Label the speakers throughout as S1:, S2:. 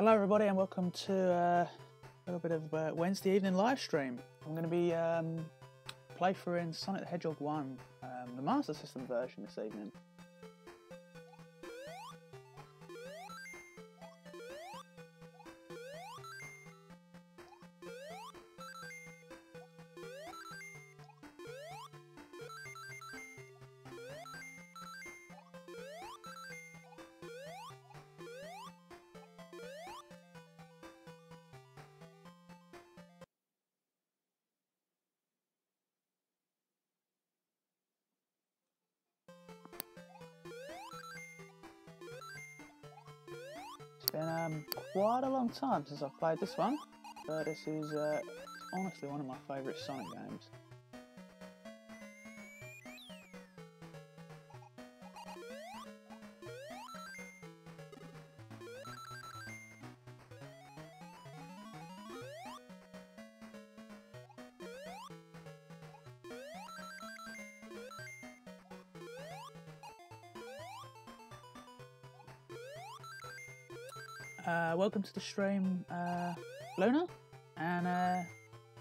S1: Hello everybody and welcome to a little bit of Wednesday evening live stream. I'm going to be playthroughing Sonic the Hedgehog 1, the Master System version this evening. It's been quite a long time since I've played this one, but this is honestly one of my favourite Sonic games. Welcome to the stream, Luna and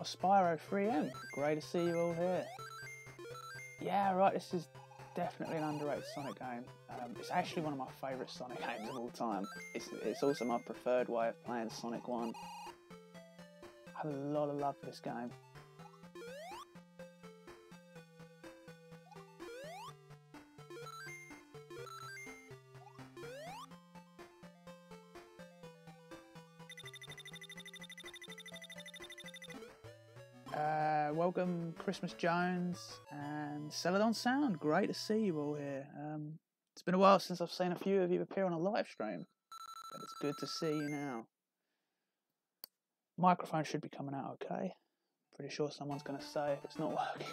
S1: Spyro3M. Great to see you all here. Yeah, right, this is definitely an underrated Sonic game. It's actually one of my favourite Sonic games of all time. It's also my preferred way of playing Sonic 1. I have a lot of love for this game. Welcome Christmas Jones and Celadon Sound, great to see you all here. It's been a while since I've seen a few of you appear on a live stream, but it's good to see you now. Microphone should be coming out okay. Pretty sure someone's going to say if it's not working.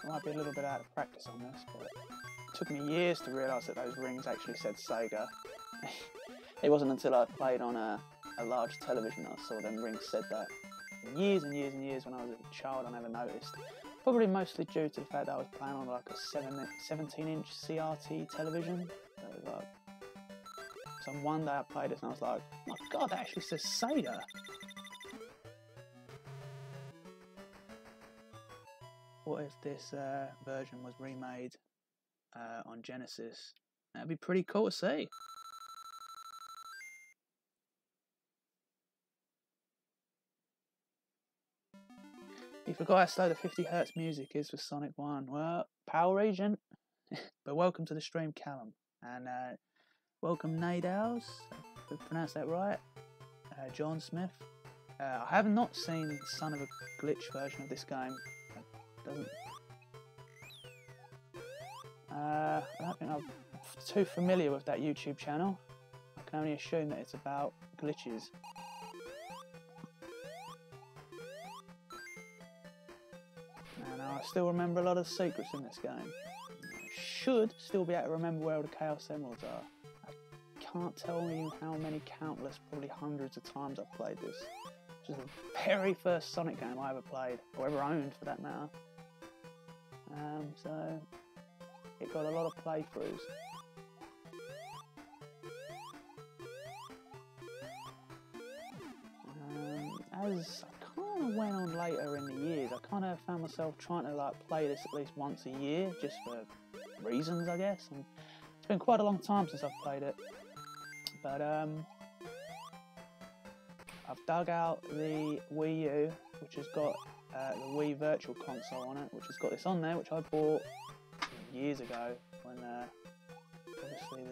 S1: I might be a little bit out of practice on this, but it took me years to realise that those rings actually said Sega. It wasn't until I played on a large television that I saw them rings said that. Years and years and years when I was a child I never noticed. Probably mostly due to the fact that I was playing on like a 17-inch CRT television. So one day I played this and I was like, oh my god, that actually says Sega. What if this version was remade on Genesis? That'd be pretty cool to see. You forgot how slow the 50Hz music is for Sonic 1. Well, Power Agent. But welcome to the stream, Callum. And welcome, Nadals, if I pronounced that right. John Smith. I have not seen the Son of a Glitch version of this game. I don't think I'm too familiar with that YouTube channel. I can only assume that it's about glitches. And I still remember a lot of the secrets in this game. I should still be able to remember where all the Chaos Emeralds are. I can't tell you how many countless, probably hundreds of times I've played this. This is the very first Sonic game I ever played, or ever owned for that matter. So it got a lot of playthroughs. As I kind of went on later in the years, I kind of found myself trying to like play this at least once a year, just for reasons, I guess. And it's been quite a long time since I've played it, but I've dug out the Wii U, which has got the Wii Virtual Console on it, which has got this on there, which I bought years ago when obviously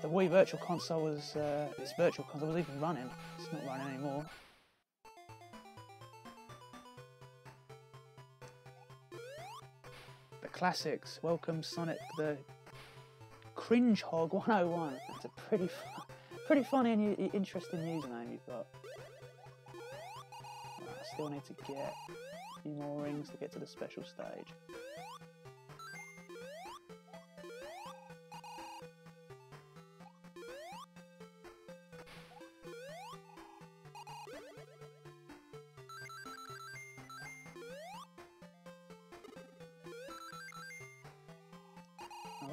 S1: the Wii Virtual Console was this Virtual Console was even running. It's not running anymore. The classics. Welcome Sonic the Cringe Hog 101. That's a pretty funny and interesting username you've got. I still need to get a few more rings to get to the special stage.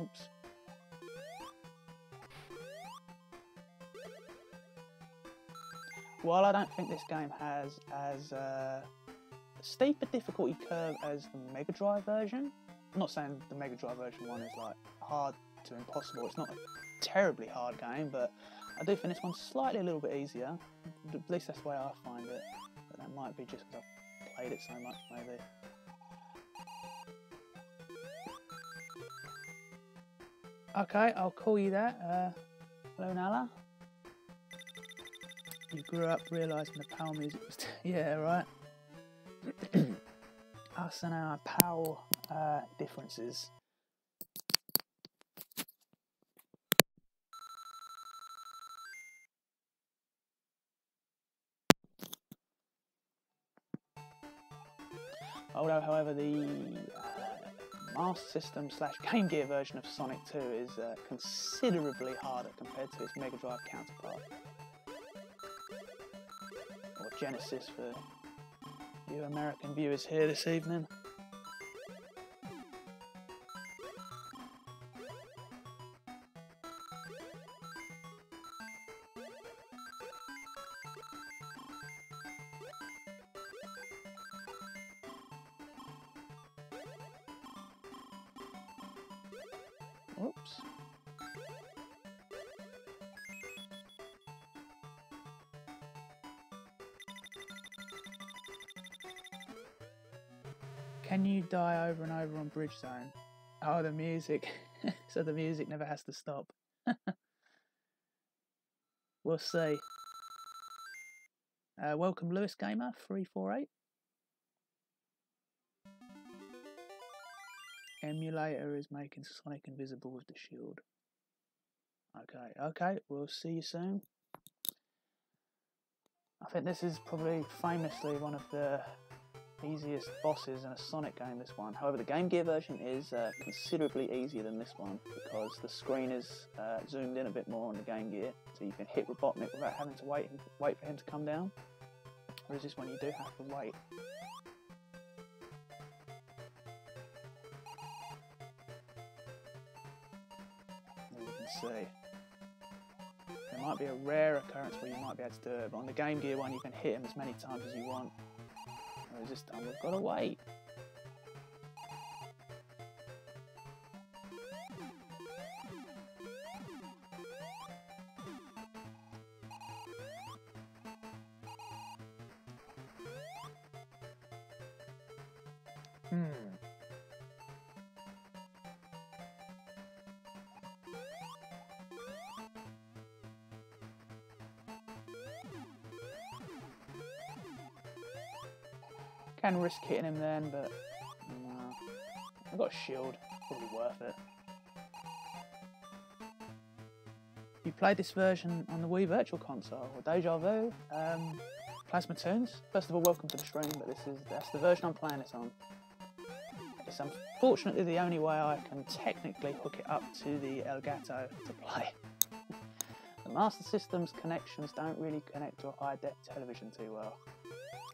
S1: Oops. While I don't think this game has as steep a difficulty curve as the Mega Drive version, I'm not saying the Mega Drive version one is like hard to impossible. It's not a terribly hard game, but I do think this one's slightly a little bit easier. At least that's the way I find it. But that might be just because I've played it so much, maybe. Okay, I'll call you that. Hello, Nala. You grew up realising the PAL music was... yeah, right. Us and our PAL differences. Although, however, the Master System / Game Gear version of Sonic 2 is considerably harder compared to its Mega Drive counterpart. Or Genesis for you American viewers here this evening. Oops. Can you die over and over on Bridge Zone? Oh, the music. So the music never has to stop. We'll see. Welcome, Lewis Gamer 348. Emulator is making Sonic invisible with the shield. Okay, we'll see you soon. I think this is probably famously one of the easiest bosses in a Sonic game, this one. However, the Game Gear version is considerably easier than this one because the screen is zoomed in a bit more on the Game Gear, so you can hit Robotnik without having to wait for him to come down. Whereas this one you do have to wait. As you can see. There might be a rare occurrence where you might be able to do it, but on the Game Gear one you can hit him as many times as you want. Whereas this time we've got to wait. Can risk hitting him then, but no. I've got a shield, probably worth it. You played this version on the Wii Virtual Console, or Deja Vu, Plasma Tunes. First of all, welcome to the stream, but that's the version I'm playing this on. It's unfortunately the only way I can technically hook it up to the Elgato to play. The Master System's connections don't really connect to a high-def television too well.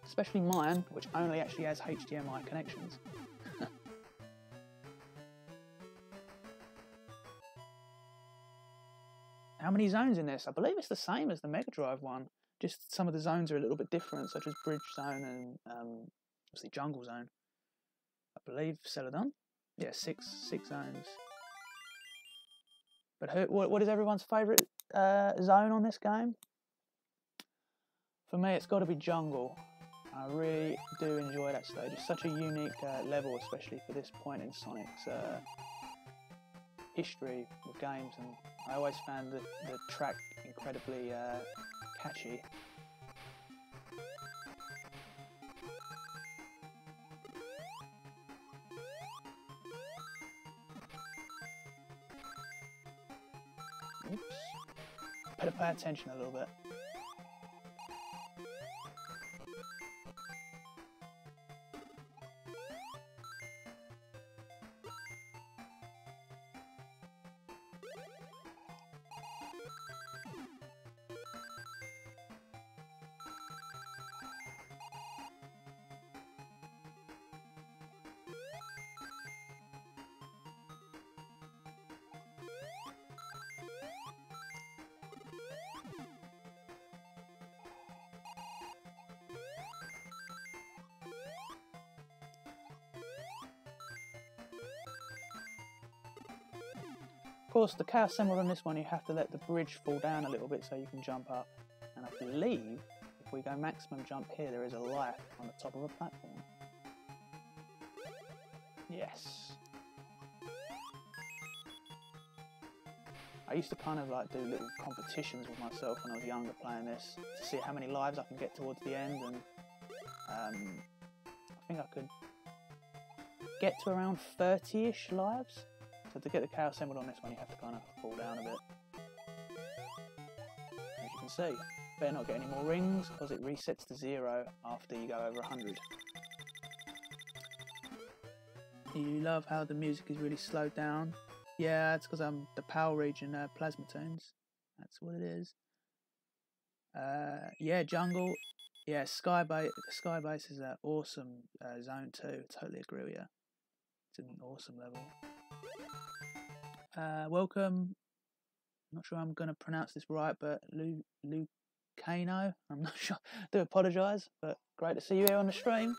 S1: Especially mine, which only actually has HDMI connections. How many zones in this? I believe it's the same as the Mega Drive one, just some of the zones are a little bit different, such as Bridge Zone and obviously Jungle Zone. I believe Celadon? Yeah, six zones. But what is everyone's favourite zone on this game? For me, it's got to be Jungle. I really do enjoy that stage. It's such a unique level, especially for this point in Sonic's history with games, and I always found the track incredibly catchy. Oops. Better pay attention a little bit. Of course, the Chaos Emerald on this one, you have to let the bridge fall down a little bit so you can jump up. And I believe if we go maximum jump here, there is a life on the top of a platform. Yes. I used to kind of like do little competitions with myself when I was younger playing this to see how many lives I can get towards the end, and I think I could get to around 30-ish lives. So to get the Chaos Emerald on this one, you have to kind of fall down a bit. As you can see, better not get any more rings because it resets to 0 after you go over 100. You love how the music is really slowed down. Yeah, it's because I'm the Power Region Plasma Tunes. That's what it is. Yeah, Jungle. Yeah, Skybase is an awesome zone too. Totally agree with you. It's an awesome level. Welcome. I'm not sure I'm going to pronounce this right, but Lucano. I'm not sure. I do apologise, but great to see you here on the stream.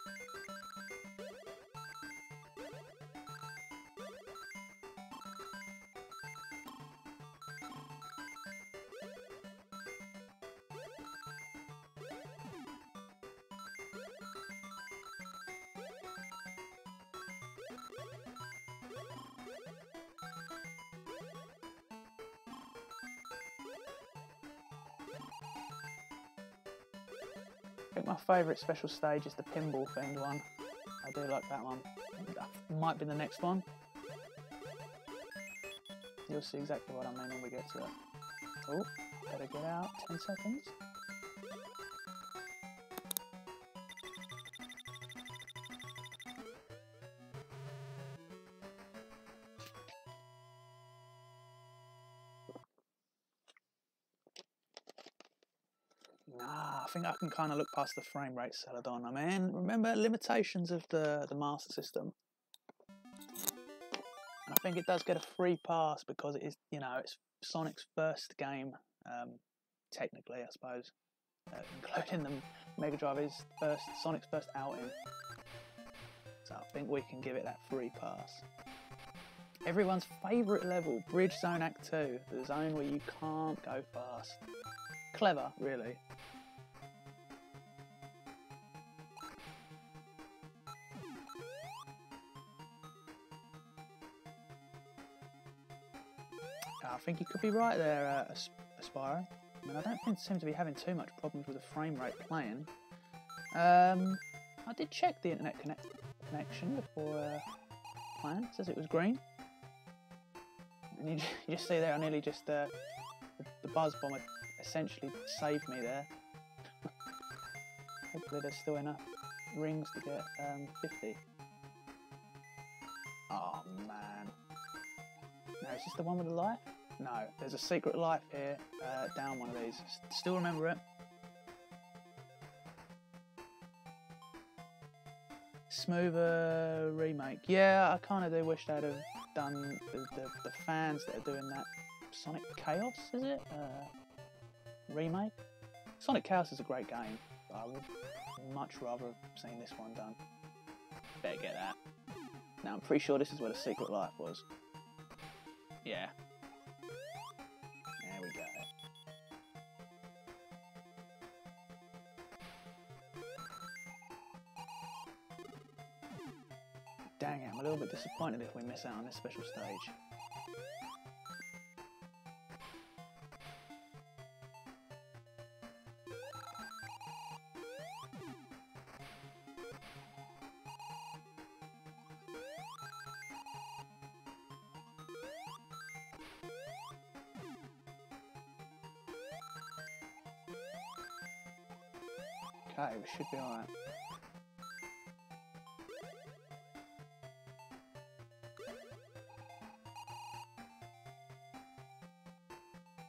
S1: I think my favourite special stage is the pinball themed one. I do like that one. That might be the next one. You'll see exactly what I mean when we get to it. Oh, better get out. 10 seconds. Nah, I think I can kind of look past the frame rate, Celadon. I mean, remember limitations of the Master System. And I think it does get a free pass because it is, you know, it's Sonic's first game, technically, I suppose, including the Mega Drive is Sonic's first outing. So I think we can give it that free pass. Everyone's favourite level, Bridge Zone Act 2, the zone where you can't go fast. Clever, really. I think you could be right there, Aspiro. I mean, I don't seem to be having too much problems with the frame rate playing. I did check the internet connection before playing. It says it was green. And you just see there, I nearly just the buzz bomber essentially saved me there. Hopefully there's still enough rings to get 50. Oh man. No, is this the one with the life? No, there's a secret life here down one of these. Still remember it. Smoother remake. Yeah, I kind of do wish they'd have done the fans that are doing that Sonic Chaos, is it? Remake? Sonic Chaos is a great game, but I would much rather have seen this one done. Better get that. Now I'm pretty sure this is where the secret life was. Yeah. There we go. Dang it, I'm a little bit disappointed if we miss out on this special stage. Okay, we should be alright.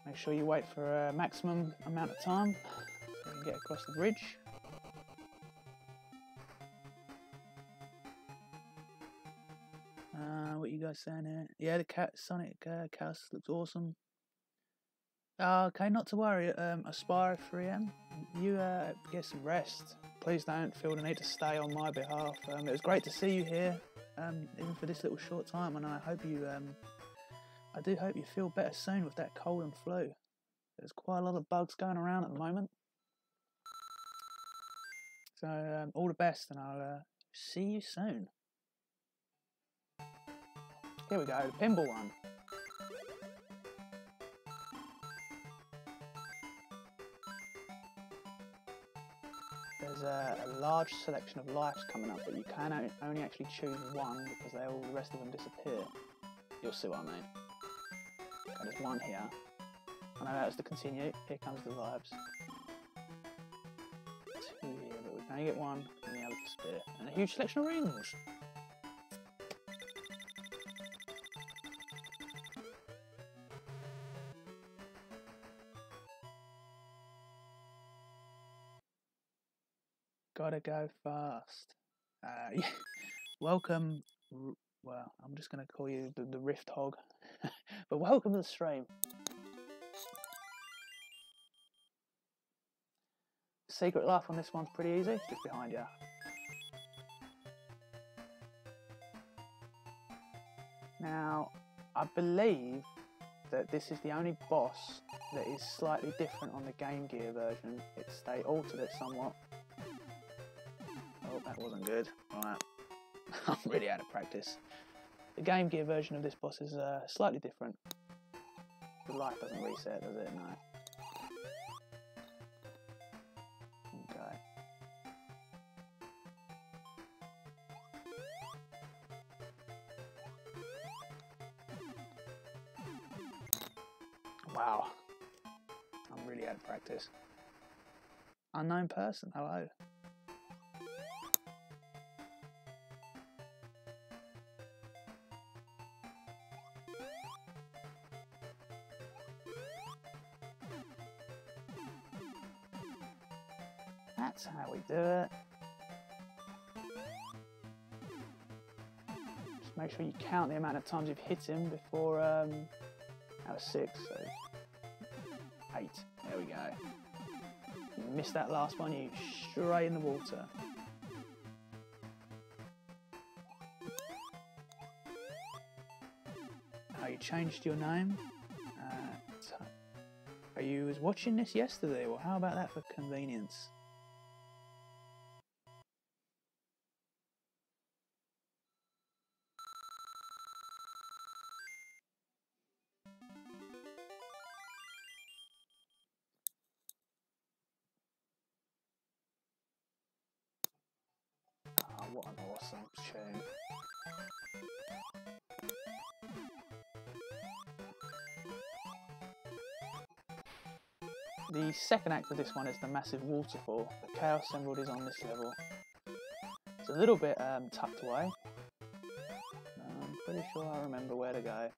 S1: Make sure you wait for a maximum amount of time so you can get across the bridge. What you guys saying here? Yeah, the Sonic Chaos looks awesome. Okay, not to worry, Aspire 3M. You get some rest. Please don't feel the need to stay on my behalf. It was great to see you here, even for this little short time, and I hope you I do hope you feel better soon with that cold and flu. There's quite a lot of bugs going around at the moment. So all the best, and I'll see you soon. Here we go, the pinball one. There's a large selection of lives coming up, but you can only actually choose one because all the rest of them disappear. You'll see what I mean. Okay, there's one here. I know that was to continue. Here comes the lives. Two here, but we can only get one, and the other disappear. And a huge selection of rings. Gotta go fast. Yeah. Welcome. Well, I'm just going to call you the Rift Hog. But welcome to the stream. Secret life on this one's pretty easy. It's just behind you. Now, I believe that this is the only boss that is slightly different on the Game Gear version. They altered it somewhat. Oh, that wasn't good. Right. I'm really out of practice. The Game Gear version of this boss is slightly different. The life doesn't reset, does it? No. Okay. Wow. I'm really out of practice. Unknown person, hello. That's how we do it. Just make sure you count the amount of times you've hit him before, out of 6, so 8. There we go. You missed that last one, you straight in the water. Oh, you changed your name? Are you watching this yesterday? Well, how about that for convenience? Oh, what an awesome tune. The second act of this one is the massive waterfall. The Chaos Emerald is on this level. It's a little bit tucked away. I'm pretty sure I remember where to go.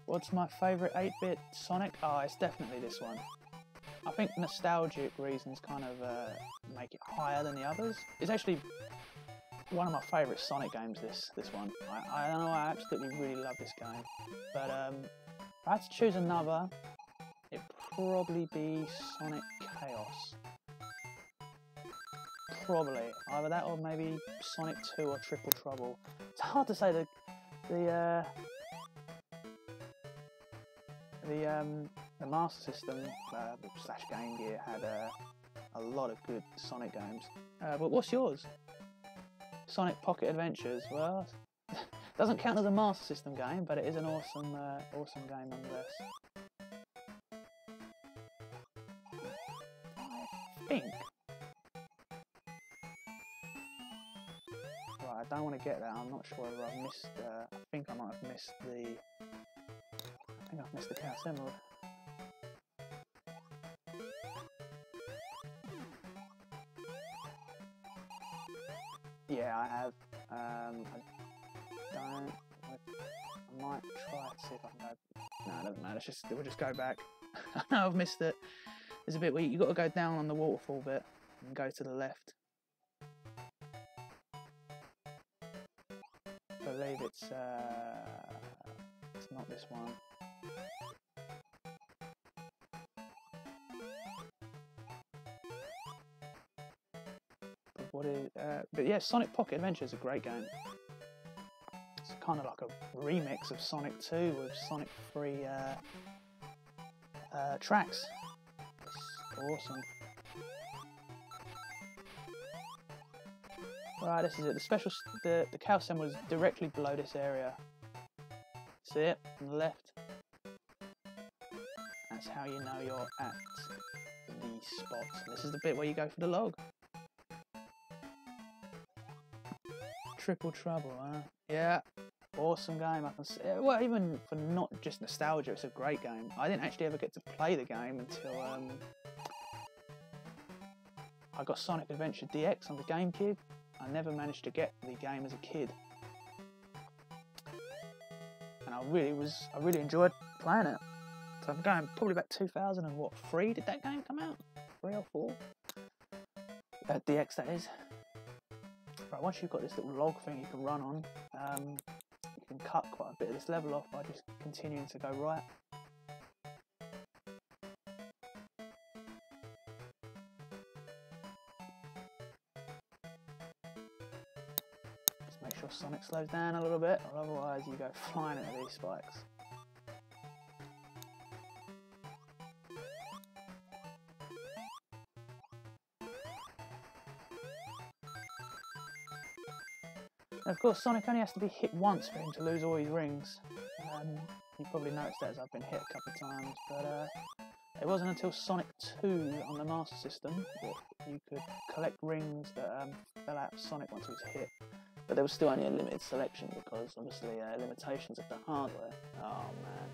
S1: What's my favourite 8-bit Sonic? Oh, it's definitely this one. I think nostalgic reasons kind of make it higher than the others. It's actually one of my favourite Sonic games, this one. I don't know, I absolutely really love this game. But if I had to choose another, it'd probably be Sonic Chaos. Probably. Either that or maybe Sonic 2 or Triple Trouble. It's hard to say the Master System slash Game Gear had a lot of good Sonic games. But what's yours? Sonic Pocket Adventures. Well, doesn't count as a Master System game, but it is an awesome, awesome game nonetheless. I think. Right, I don't want to get that. I'm not sure whether I've missed. I think I might have missed the. I think I've missed the Chaos Emerald. Yeah, I have. I might try to see if I can go. No, it doesn't matter. We'll just go back. I know I've missed it. There's a bit where you've got to go down on the waterfall bit and go to the left. I believe it's not this one. But yeah, Sonic Pocket Adventure is a great game. It's kind of like a remix of Sonic 2 with Sonic 3 tracks. It's awesome. Right, this is it. The cow symbol is directly below this area. See it on the left? That's how you know you're at the spot. This is the bit where you go for the log. Triple Trouble, huh? Yeah, awesome game. I can say, well, even for not just nostalgia, it's a great game. I didn't actually ever get to play the game until I got Sonic Adventure DX on the GameCube. I never managed to get the game as a kid, and I really enjoyed playing it. So I'm going probably about 2003. Did that game come out? 3 or 4? DX, that is. Right, once you've got this little log thing you can run on, you can cut quite a bit of this level off by just continuing to go right. Just make sure Sonic slows down a little bit, or otherwise you go flying into these spikes. And of course, Sonic only has to be hit once for him to lose all his rings. You probably noticed that as I've been hit a couple of times, but it wasn't until Sonic 2 on the Master System that you could collect rings that fell out of Sonic once he was hit. But there was still only a limited selection because, obviously, limitations of the hardware. Oh man,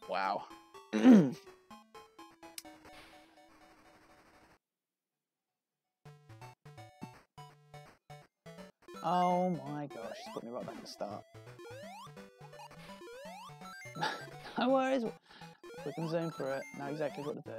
S1: wow. Oh my gosh, he's put me right back at the start. No worries, we can zoom through it, know exactly what to do.